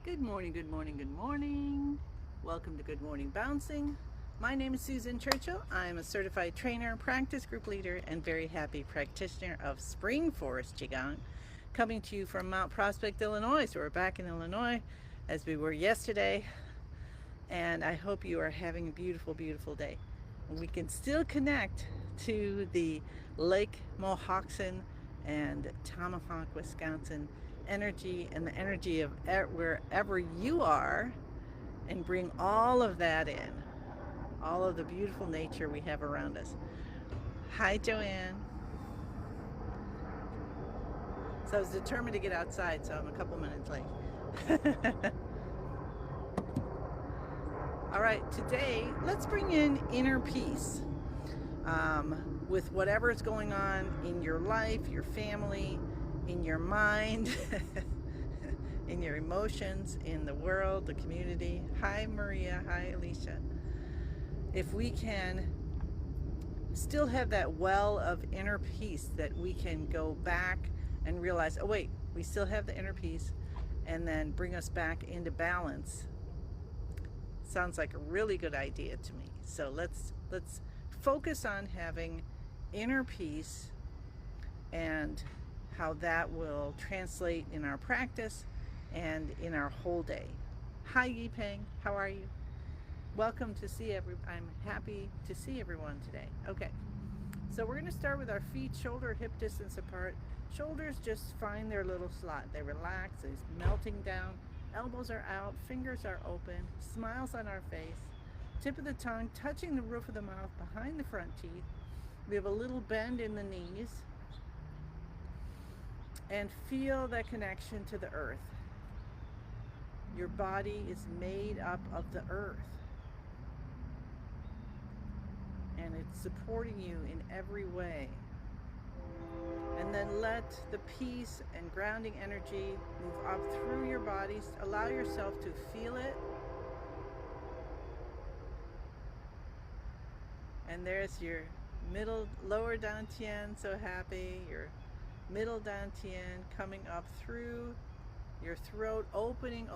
Good morning, good morning, good morning. Welcome to Good Morning Bouncing. My name is Susan Churchill. I'm a certified trainer, practice group leader, and very happy practitioner of Spring Forest Qigong, coming to you from Mount Prospect, Illinois. So we're back in Illinois as we were yesterday, and I hope you are having a beautiful, beautiful day. We can still connect to the Lake Mohawkson and Tomahawk, Wisconsin energy and the energy of wherever you are, and bring all of that in, all of the beautiful nature we have around us. Hi, Joanne. So I was determined to get outside, so I'm a couple minutes late. All right, today let's bring in inner peace with whatever's going on in your life, your family, in your mind, in your emotions, in the world, the community. Hi, Maria. Hi, Alicia. If we can still have that well of inner peace that we can go back and realize, oh, wait, we still have the inner peace, and then bring us back into balance. Sounds like a really good idea to me. So let's focus on having inner peace and how that will translate in our practice and in our whole day. Hi, Yipeng. How are you? Welcome to see I'm happy to see everyone today. Okay. So we're going to start with our feet shoulder hip distance apart. Shoulders just find their little slot. They relax, it's melting down. Elbows are out, fingers are open, smiles on our face. Tip of the tongue touching the roof of the mouth behind the front teeth. We have a little bend in the knees. And feel that connection to the earth. Your body is made up of the earth, and it's supporting you in every way. And then let the peace and grounding energy move up through your bodies. Allow yourself to feel it. And there's your lower dantian, so happy. Your middle dantian coming up through your throat, opening,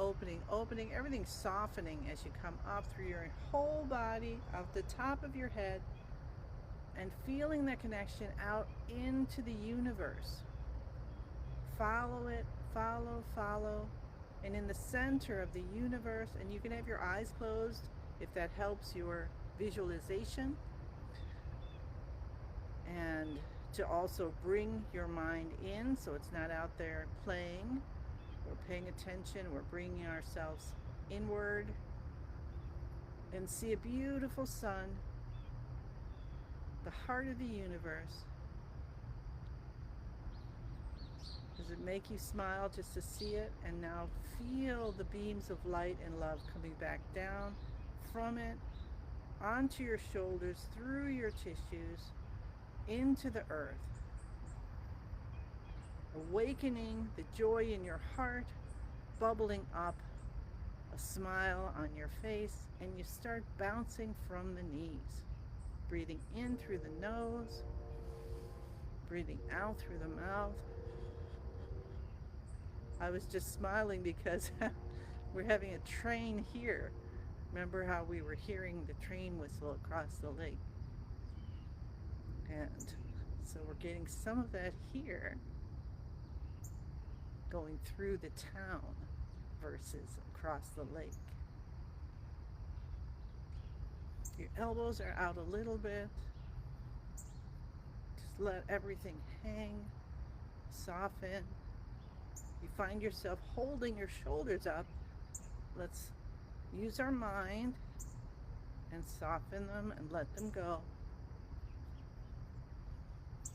everything softening as you come up through your whole body, out the top of your head, and feeling that connection out into the universe. Follow it, follow, and in the center of the universe, and you can have your eyes closed if that helps your visualization, and to also bring your mind in so it's not out there playing. We're paying attention, we're bringing ourselves inward, and see a beautiful sun, the heart of the universe. Does it make you smile just to see it? And now feel the beams of light and love coming back down from it, onto your shoulders, through your tissues, into the earth. Awakening the joy in your heart, bubbling up, a smile on your face, and you start bouncing from the knees. Breathing in through the nose, breathing out through the mouth. I was just smiling because we're having a train here. Remember how we were hearing the train whistle across the lake? And so we're getting some of that here, going through the town versus across the lake. Your elbows are out a little bit. Just let everything hang, soften. You find yourself holding your shoulders up. Let's use our mind and soften them and let them go.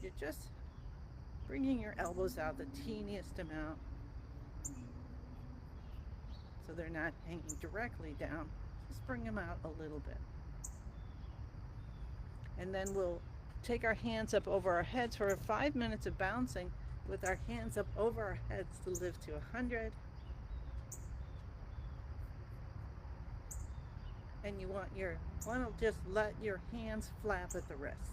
You're just bringing your elbows out the teeniest amount so they're not hanging directly down. Just bring them out a little bit. And then we'll take our hands up over our heads for 5 minutes of bouncing with our hands up over our heads to live to 100. And you want to just let your hands flap at the wrists.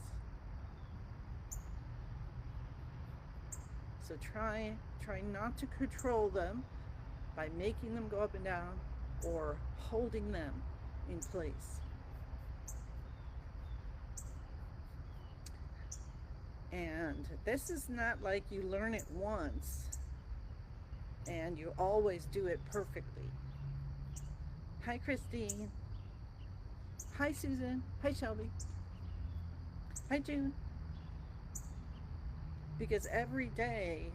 So try not to control them. by making them go up and down or holding them in place. And this is not like you learn it once and you always do it perfectly. Hi, Christine. Hi, Susan. Hi, Shelby. Hi, June. Because every day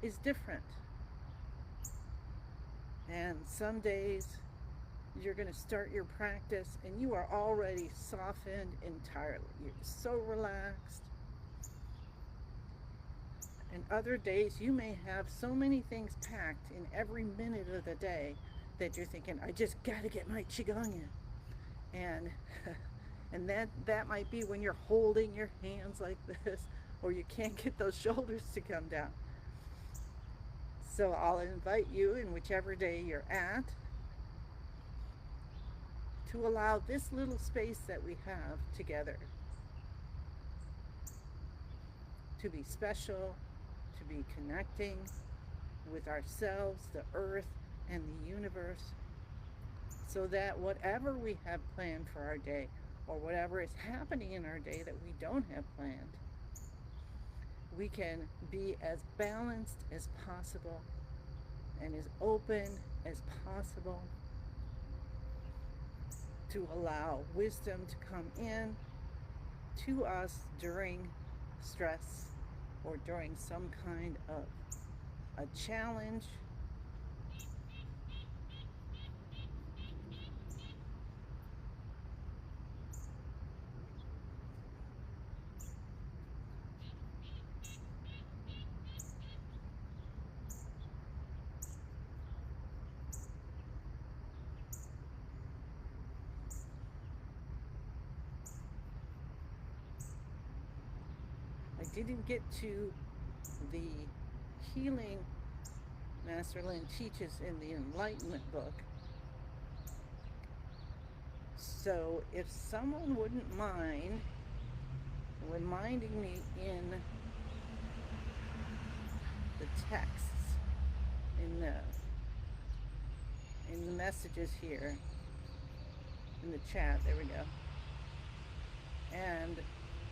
is different. And some days you're going to start your practice and you are already softened entirely. You're so relaxed. And other days you may have so many things packed in every minute of the day that you're thinking, I just got to get my Qigong in. And that might be when you're holding your hands like this, or you can't get those shoulders to come down. So I'll invite you, in whichever day you're at, to allow this little space that we have together to be special, to be connecting with ourselves, the earth, and the universe, so that whatever we have planned for our day, or whatever is happening in our day that we don't have planned, we can be as balanced as possible and as open as possible to allow wisdom to come in to us during stress or during some kind of a challenge. I didn't get to the healing Master Lin teaches in the Enlightenment book. So if someone wouldn't mind reminding me in the texts, in the messages here, in the chat, there we go, and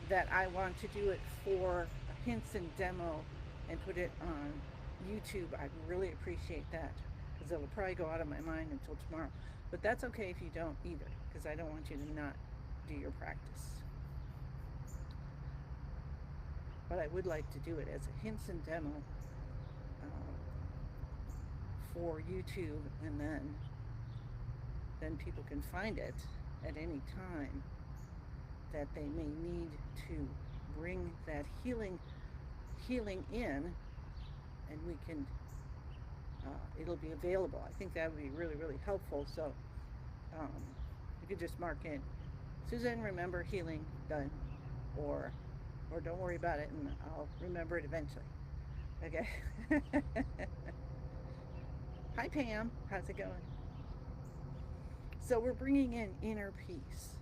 that I want to do it for a hints and demo and put it on YouTube, I'd really appreciate that, because it'll probably go out of my mind until tomorrow. But that's okay if you don't either, because I don't want you to not do your practice. But I would like to do it as a hints and demo for YouTube, and then people can find it at any time that they may need to bring that healing in, and we can it'll be available. I think that would be really, really helpful. So you could just mark in, Suzanne, remember healing done, or don't worry about it and I'll remember it eventually. Okay. Hi Pam, how's it going? So we're bringing in inner peace.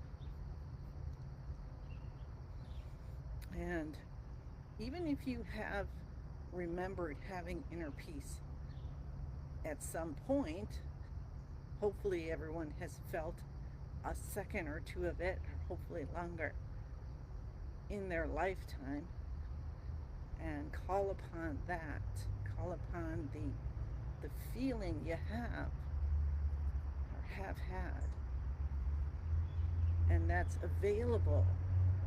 And even if you have remembered having inner peace at some point, hopefully everyone has felt a second or two of it, or hopefully longer, in their lifetime, and call upon that. Call upon the feeling you have or have had. And that's available.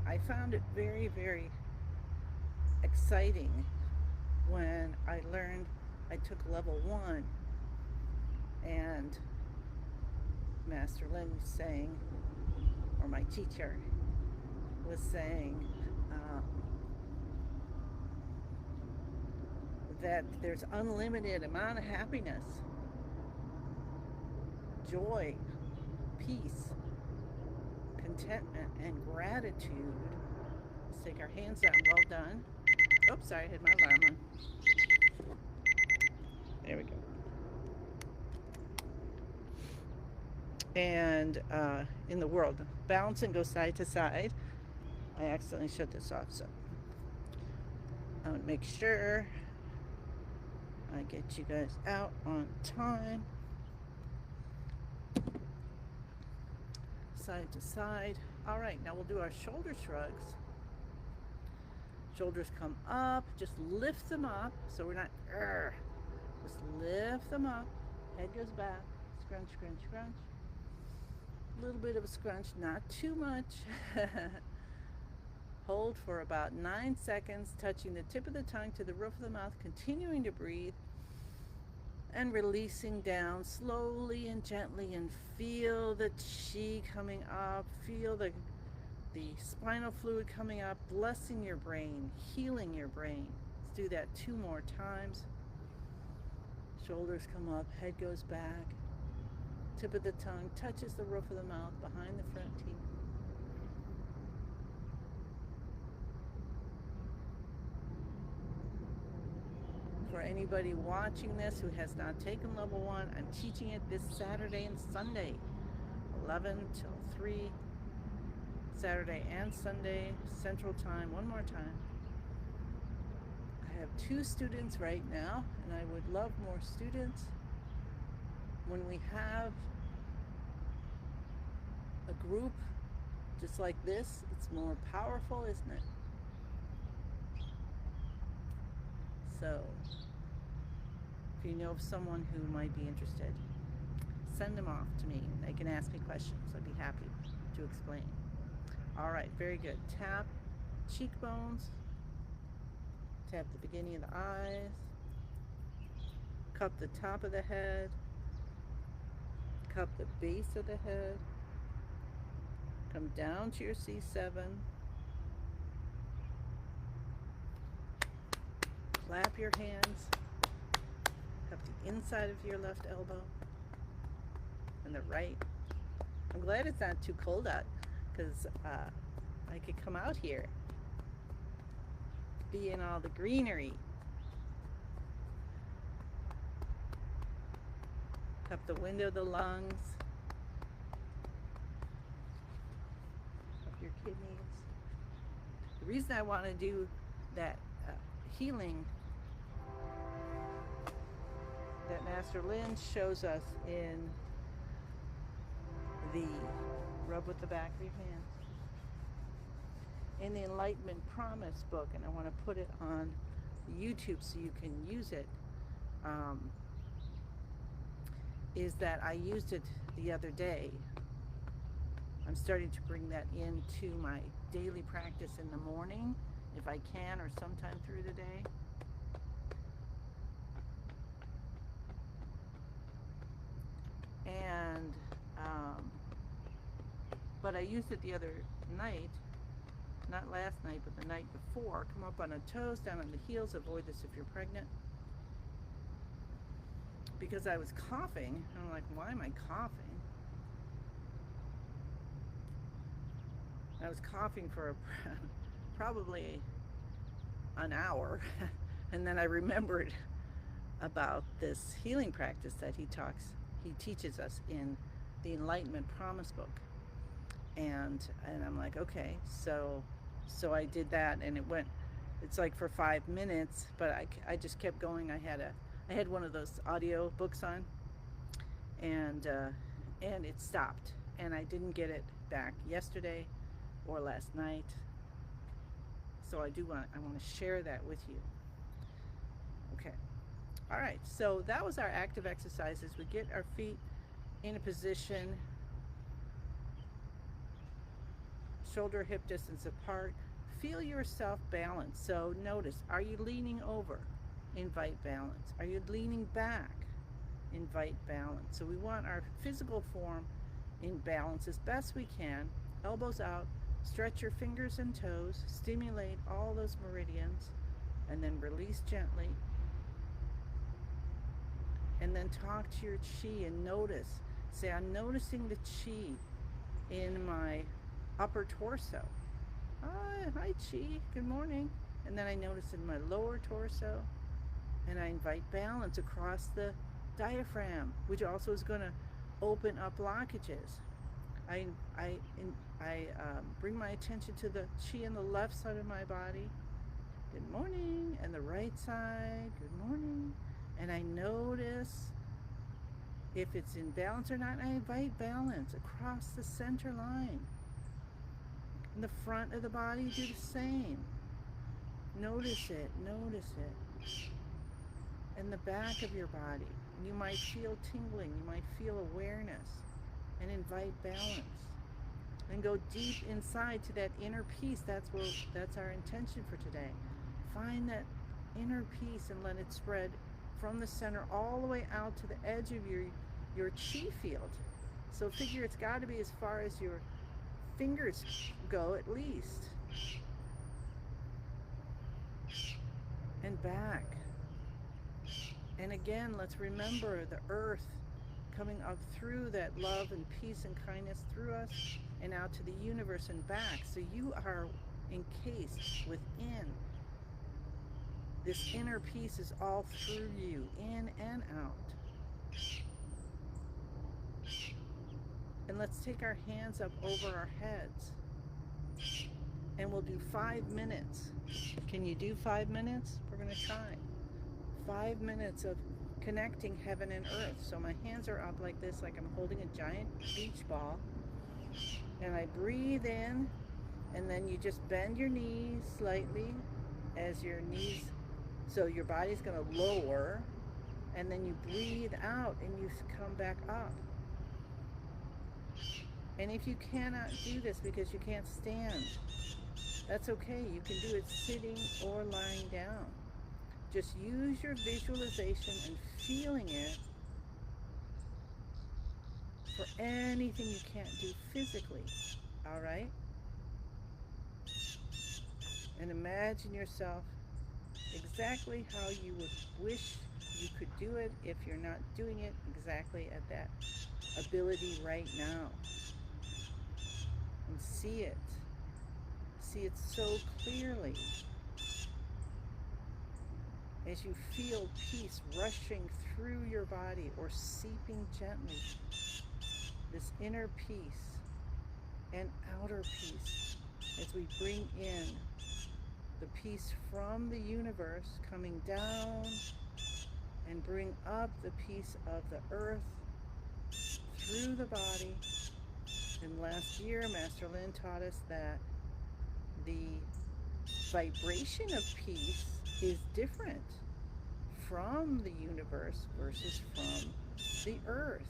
I found it very, very exciting when I learned, I took level 1 and Master Lin was saying, or my teacher was saying, that there's unlimited amount of happiness, joy, peace, contentment, and gratitude. Let's take our hands down. Well done. Oops, sorry, I had my alarm on. There we go. And in the world, bounce and go side to side. I accidentally shut this off, so I want to make sure I get you guys out on time. Side to side. All right, now we'll do our shoulder shrugs. Shoulders come up, just lift them up. So we're not, just lift them up. Head goes back, scrunch, scrunch, scrunch. A little bit of a scrunch, not too much. Hold for about 9 seconds, touching the tip of the tongue to the roof of the mouth, continuing to breathe and releasing down slowly and gently, and feel the chi coming up, feel the spinal fluid coming up, blessing your brain, healing your brain. Let's do that 2 more times. Shoulders come up, head goes back, tip of the tongue touches the roof of the mouth behind the front teeth. For anybody watching this who has not taken level 1, I'm teaching it this Saturday and Sunday, 11 till 3, Saturday and Sunday, Central Time. One more time. I have 2 students right now, and I would love more students. When we have a group just like this, it's more powerful, isn't it? So, if you know of someone who might be interested, send them off to me. They can ask me questions. I'd be happy to explain. All right, very good. Tap cheekbones. Tap the beginning of the eyes. Cup the top of the head. Cup the base of the head. Come down to your C7. Clap your hands. Cup the inside of your left elbow and the right. I'm glad it's not too cold out, because I could come out here, be in all the greenery. Cup the window, the lungs. Cup your kidneys. The reason I want to do that healing that Master Lin shows us in the rub with the back of your hand, in the Enlightenment Promise book, and I want to put it on YouTube so you can use it, is that I used it the other day. I'm starting to bring that into my daily practice in the morning, if I can, or sometime through the day. And but I used it the other night, not last night, but the night before. Come up on the toes, down on the heels. Avoid this if you're pregnant. Because I was coughing. I'm like, why am I coughing? I was coughing for probably an hour. And then I remembered about this healing practice that he teaches us in the Enlightenment Promise book. And I'm like, okay, so I did that, and it's like for 5 minutes, but I just kept going. I had one of those audio books on, and it stopped, and I didn't get it back yesterday or last night. So I want to share that with you. Okay. All right, so that was our active exercises. We get our feet in a position, shoulder hip distance apart. Feel yourself balanced. So notice, are you leaning over? Invite balance. Are you leaning back? Invite balance. So we want our physical form in balance as best we can. Elbows out, stretch your fingers and toes, stimulate all those meridians, and then release gently. And then talk to your chi and notice. Say, I'm noticing the chi in my upper torso. Hi chi, good morning. And then I notice in my lower torso, and I invite balance across the diaphragm, which also is going to open up blockages. I bring my attention to the chi on the left side of my body. Good morning. And the right side. Good morning. And I notice if it's in balance or not. And I invite balance across the center line. In the front of the body, do the same. Notice it, notice it. In the back of your body, you might feel tingling, you might feel awareness, and invite balance. And go deep inside to that inner peace. That's our intention for today. Find that inner peace and let it spread from the center all the way out to the edge of your chi field. So figure it's got to be as far as your fingers go at least. And back. And again, let's remember the earth coming up through that love and peace and kindness through us and out to the universe and back. So you are encased within. This inner peace is all through you, in and out. And let's take our hands up over our heads. And we'll do 5 minutes. Can you do 5 minutes? We're going to try. 5 minutes of connecting heaven and earth. So my hands are up like this, like I'm holding a giant beach ball. And I breathe in, and then you just bend your knees slightly as your knees, so your body's going to lower, and then you breathe out and you come back up. And if you cannot do this because you can't stand, that's okay. You can do it sitting or lying down. Just use your visualization and feeling it for anything you can't do physically, all right? And imagine yourself exactly how you would wish you could do it if you're not doing it exactly at that ability right now. And see it. See it so clearly. As you feel peace rushing through your body or seeping gently, this inner peace and outer peace, as we bring in the peace from the universe coming down and bring up the peace of the earth through the body. And last year, Master Lin taught us that the vibration of peace is different from the universe versus from the earth.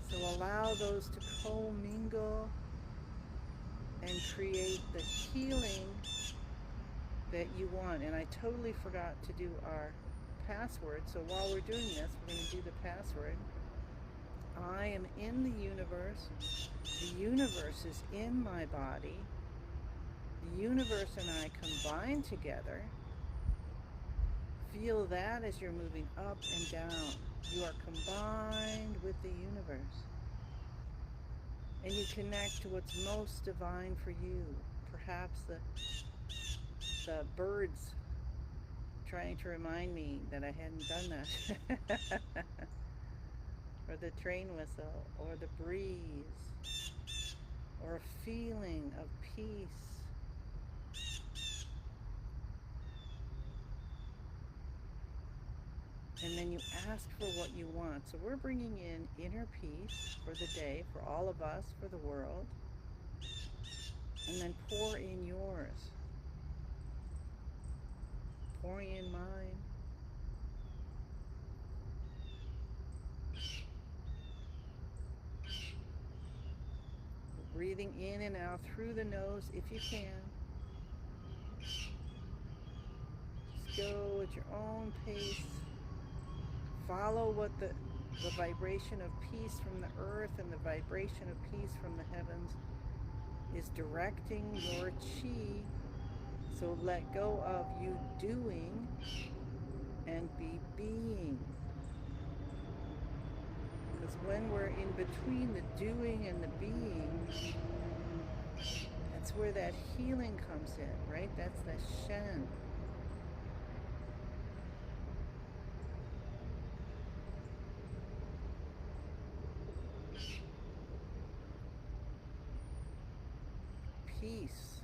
So allow those to commingle and create the healing that you want. And I totally forgot to do our password. So while we're doing this, we're going to do the password. I am in the universe. The universe is in my body. The universe and I combine together. Feel that as you're moving up and down. You are combined with the universe. And you connect to what's most divine for you. Perhaps the birds trying to remind me that I hadn't done that. Or the train whistle, or the breeze, or a feeling of peace. And then you ask for what you want. So we're bringing in inner peace for the day, for all of us, for the world. And then pour in yours. Pouring in mine. Breathing in and out through the nose if you can. Just go at your own pace. Follow what the vibration of peace from the earth and the vibration of peace from the heavens is directing your chi. So let go of you doing and be being. Because when we're in between the doing and the being, that's where that healing comes in, right? That's the Shen. Peace.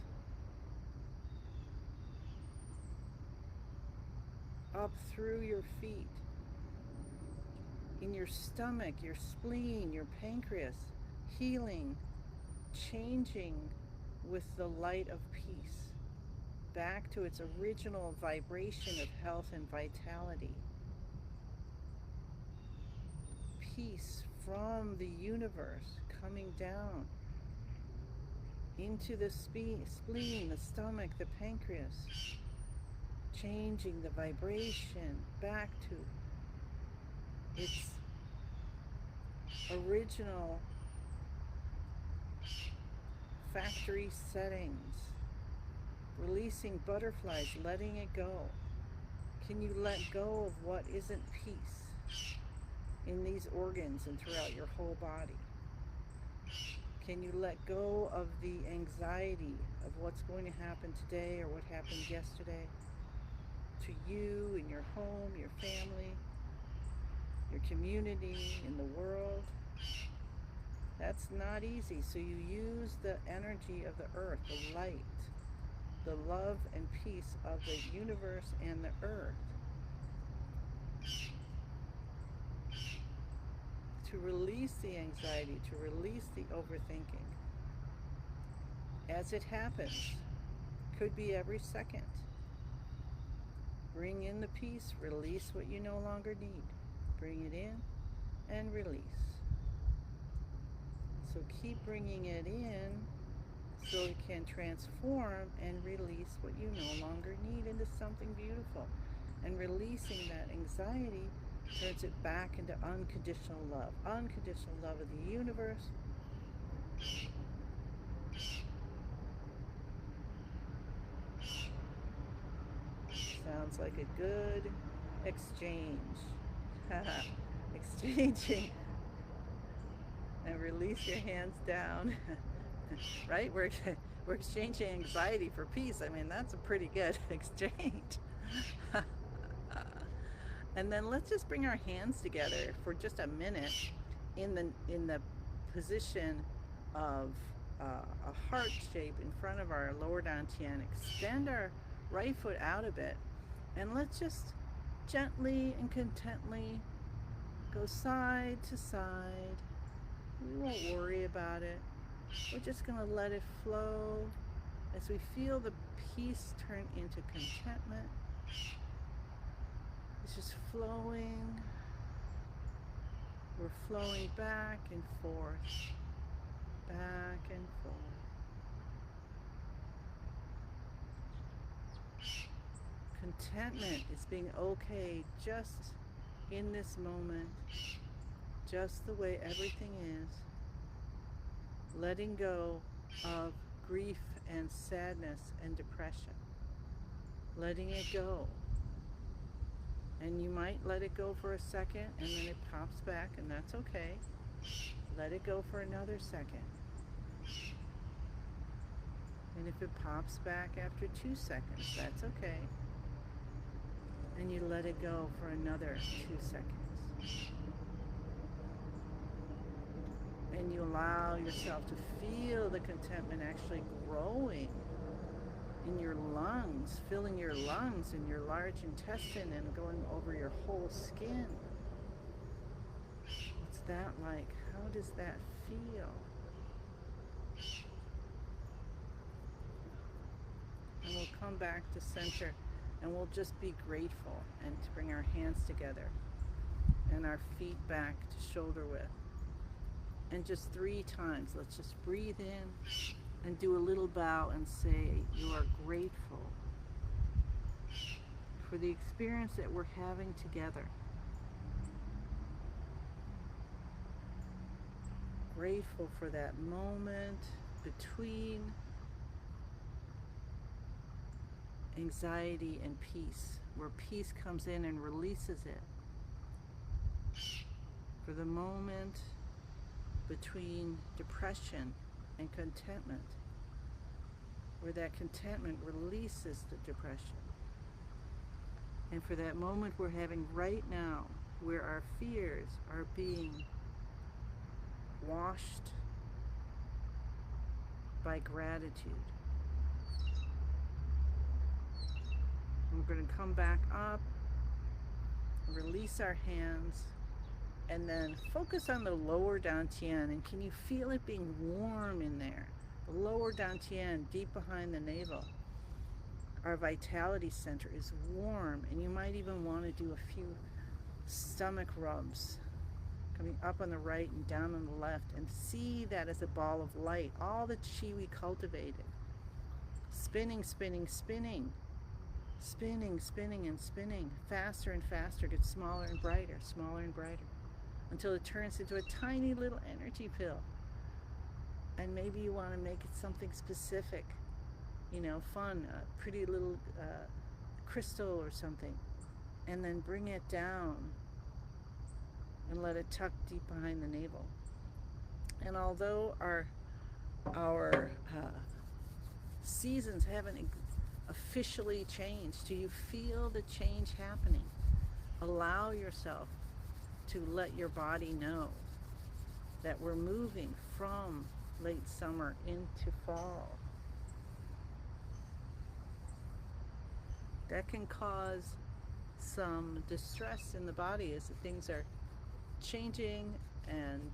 up through your feet, in your stomach, your spleen, your pancreas, healing, changing with the light of peace, back to its original vibration of health and vitality. Peace from the universe coming down into the spleen, the stomach, the pancreas, changing the vibration back to its original factory settings, releasing butterflies, letting it go. Can you let go of what isn't peace in these organs and throughout your whole body? Can you let go of the anxiety of what's going to happen today or what happened yesterday to you in your home, your family, your community, in the world? That's not easy. So you use the energy of the earth, the light, the love and peace of the universe and the earth to release the anxiety, to release the overthinking. As it happens, could be every second. Bring in the peace, release what you no longer need. Bring it in and release. So keep bringing it in so it can transform and release what you no longer need into something beautiful. And releasing that anxiety turns it back into unconditional love. Unconditional love of the universe. Sounds like a good exchange. Exchanging. And release your hands down. Right? We're exchanging anxiety for peace. I mean, that's a pretty good exchange. And then let's just bring our hands together for just a minute in the position of a heart shape in front of our lower dantian. Extend our right foot out a bit, and let's just gently and contently go side to side. We won't worry about it. We're just going to let it flow as we feel the peace turn into contentment. It's just flowing. We're flowing back and forth, back and forth. Contentment is being okay just in this moment, just the way everything is. Letting go of grief and sadness and depression. Letting it go. And you might let it go for a second and then it pops back, and that's okay. Let it go for another second. And if it pops back after 2 seconds, that's okay. And you let it go for another 2 seconds. And you allow yourself to feel the contentment actually growing in your lungs, filling your lungs and your large intestine and going over your whole skin. What's that like? How does that feel? And we'll come back to center and we'll just be grateful and to bring our hands together and our feet back to shoulder width. And just 3 times, let's just breathe in and do a little bow and say you are grateful for the experience that we're having together. Grateful for that moment between anxiety and peace, where peace comes in and releases it. For the moment between depression and contentment, where that contentment releases the depression. And for that moment we're having right now, where our fears are being washed by gratitude. And we're going to come back up Release our hands and then focus on the lower dantian. And can you feel it being warm in there? The lower dantian, deep behind the navel. Our vitality center is warm, and you might even want to do a few stomach rubs coming up on the right and down on the left, and see that as a ball of light, all the chi we cultivated, spinning, spinning, spinning, spinning, spinning, and spinning, faster and faster, gets smaller and brighter, until it turns into a tiny little energy pill. And maybe you want to make it something specific, you know, fun, a pretty little crystal or something, and then bring it down and let it tuck deep behind the navel. And although our seasons haven't officially changed, do you feel the change happening? Allow yourself to let your body know that we're moving from late summer into fall. That can cause some distress in the body as things are changing and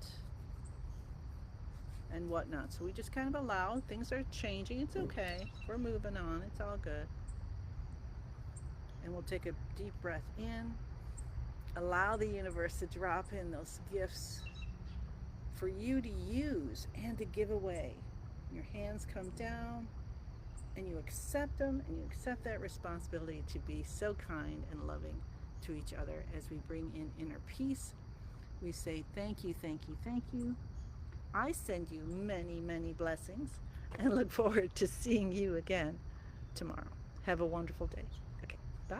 whatnot. So we just kind of allow, things are changing, it's okay, we're moving on, it's all good. And we'll take a deep breath in, allow the universe to drop in those gifts for you to use and to give away. Your hands come down and you accept them, and you accept that responsibility to be so kind and loving to each other. As we bring in inner peace, we say thank you, thank you, thank you. I send you many, many blessings and look forward to seeing you again tomorrow. Have a wonderful day. Okay, bye.